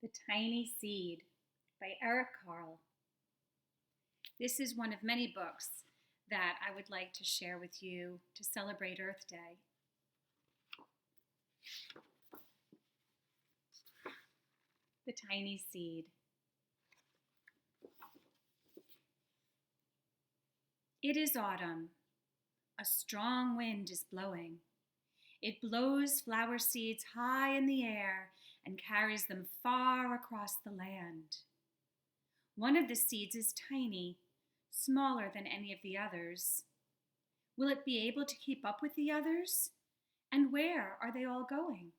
The Tiny Seed by Carle. This is one of many books that I would like to share with you to celebrate Earth Day. The Tiny Seed. It is autumn. A strong wind is blowing. It blows flower seeds high in the air and carries them far across the land. One of the seeds is tiny, smaller than any of the others. Will it be able to keep up with the others? And where are they all going?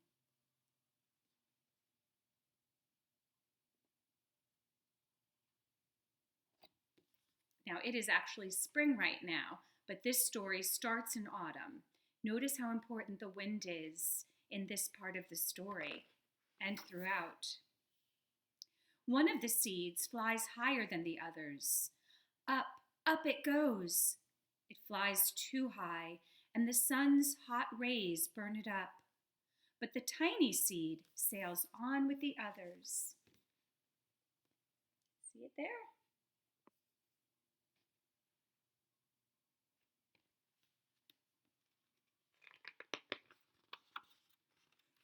Now, it is actually spring right now, but this story starts in autumn. Notice how important the wind is in this part of the story and throughout. One of the seeds flies higher than the others. Up, up it goes. It flies too high, and the sun's hot rays burn it up. But the tiny seed sails on with the others. See it there?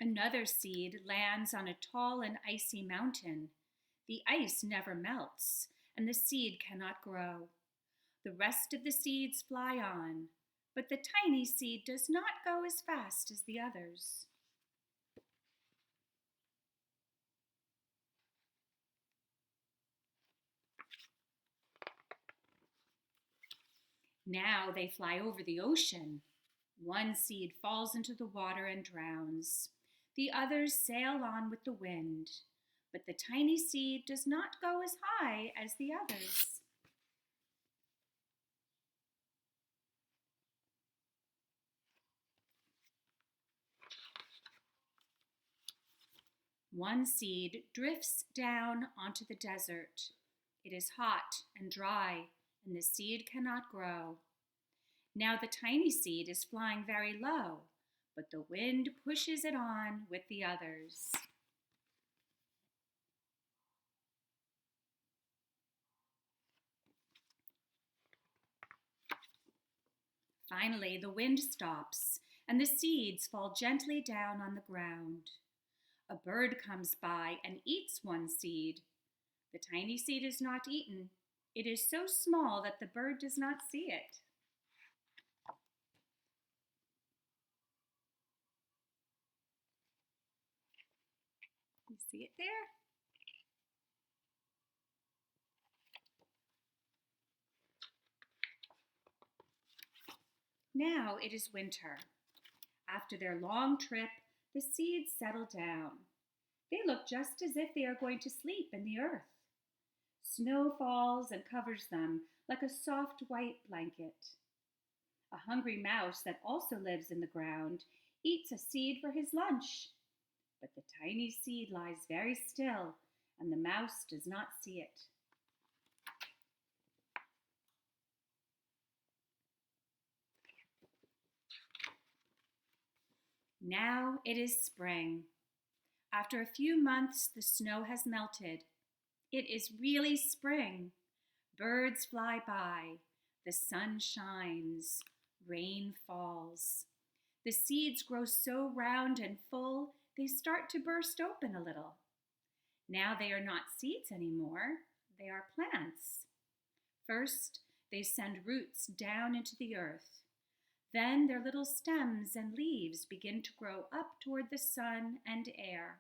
Another seed lands on a tall and icy mountain. The ice never melts, and the seed cannot grow. The rest of the seeds fly on, but the tiny seed does not go as fast as the others. Now they fly over the ocean. One seed falls into the water and drowns. The others sail on with the wind, but the tiny seed does not go as high as the others. One seed drifts down onto the desert. It is hot and dry, and the seed cannot grow. Now the tiny seed is flying very low, but the wind pushes it on with the others. Finally, the wind stops, and the seeds fall gently down on the ground. A bird comes by and eats one seed. The tiny seed is not eaten. It is so small that the bird does not see it. You see it there? Now it is winter. After their long trip, the seeds settle down. They look just as if they are going to sleep in the earth. Snow falls and covers them like a soft white blanket. A hungry mouse that also lives in the ground eats a seed for his lunch. But the tiny seed lies very still, and the mouse does not see it. Now it is spring. After a few months, the snow has melted. It is really spring. Birds fly by. The sun shines. Rain falls. The seeds grow so round and full, they start to burst open a little. Now they are not seeds anymore. They are plants. First, they send roots down into the earth. Then their little stems and leaves begin to grow up toward the sun and air.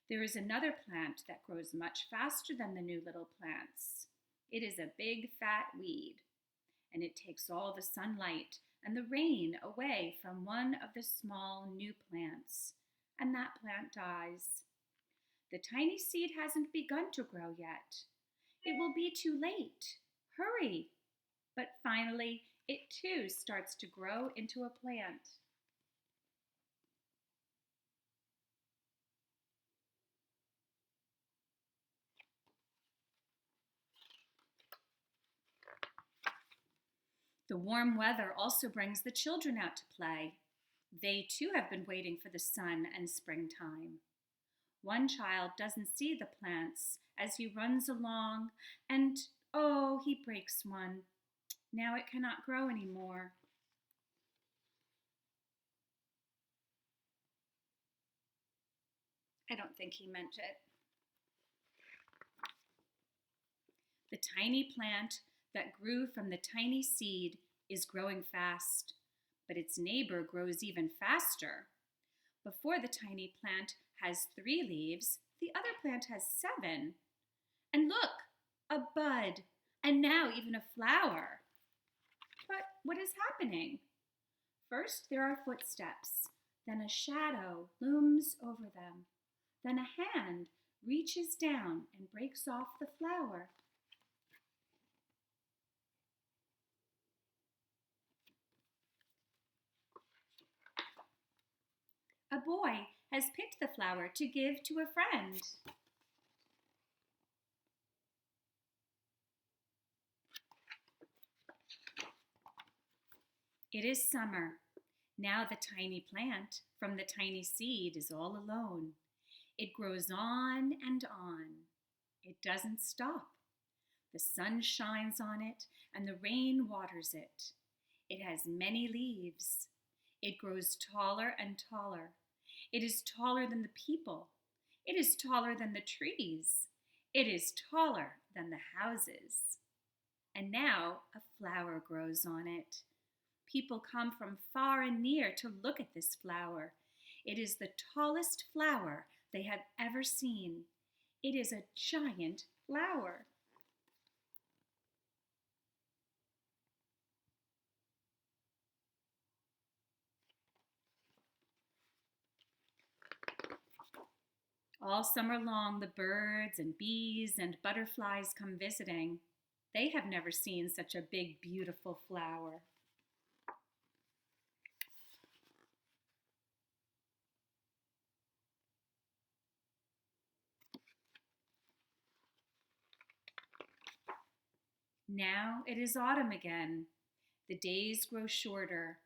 There is another plant that grows much faster than the new little plants. It is a big fat weed, and it takes all the sunlight and the rain away from one of the small new plants, and that plant dies. The tiny seed hasn't begun to grow yet. It will be too late. Hurry! But finally, it too starts to grow into a plant. The warm weather also brings the children out to play. They too have been waiting for the sun and springtime. One child doesn't see the plants as he runs along, and oh, he breaks one. Now it cannot grow anymore. I don't think he meant it. The tiny plant that grew from the tiny seed is growing fast, but its neighbor grows even faster. Before the tiny plant has 3 leaves, the other plant has 7. And look, a bud, and now even a flower. But what is happening? First, there are footsteps. Then a shadow looms over them. Then a hand reaches down and breaks off the flower. A boy has picked the flower to give to a friend. It is summer. Now the tiny plant from the tiny seed is all alone. It grows on and on. It doesn't stop. The sun shines on it and the rain waters it. It has many leaves. It grows taller and taller. It is taller than the people. It is taller than the trees. It is taller than the houses. And now a flower grows on it. People come from far and near to look at this flower. It is the tallest flower they have ever seen. It is a giant flower. All summer long, the birds and bees and butterflies come visiting. They have never seen such a big, beautiful flower. Now it is autumn again. The days grow shorter,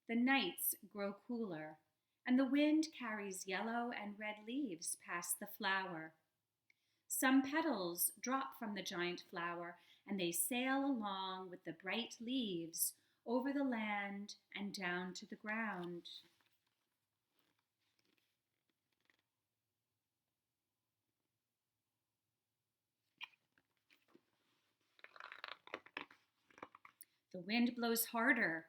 the nights grow cooler, and the wind carries yellow and red leaves past the flower. Some petals drop from the giant flower, and they sail along with the bright leaves over the land and down to the ground. The wind blows harder.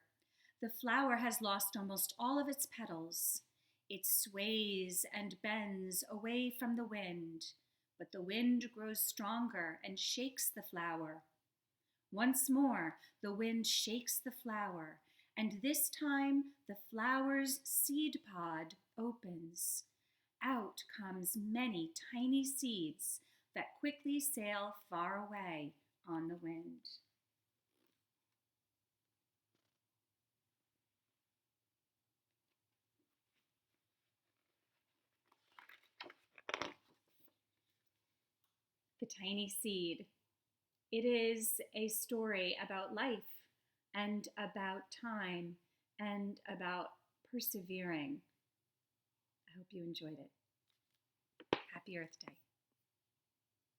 The flower has lost almost all of its petals. It sways and bends away from the wind, but the wind grows stronger and shakes the flower. Once more, the wind shakes the flower, and this time the flower's seed pod opens. Out comes many tiny seeds that quickly sail far away on the wind. The tiny seed. It is a story about life and about time and about persevering. I hope you enjoyed it. Happy Earth Day.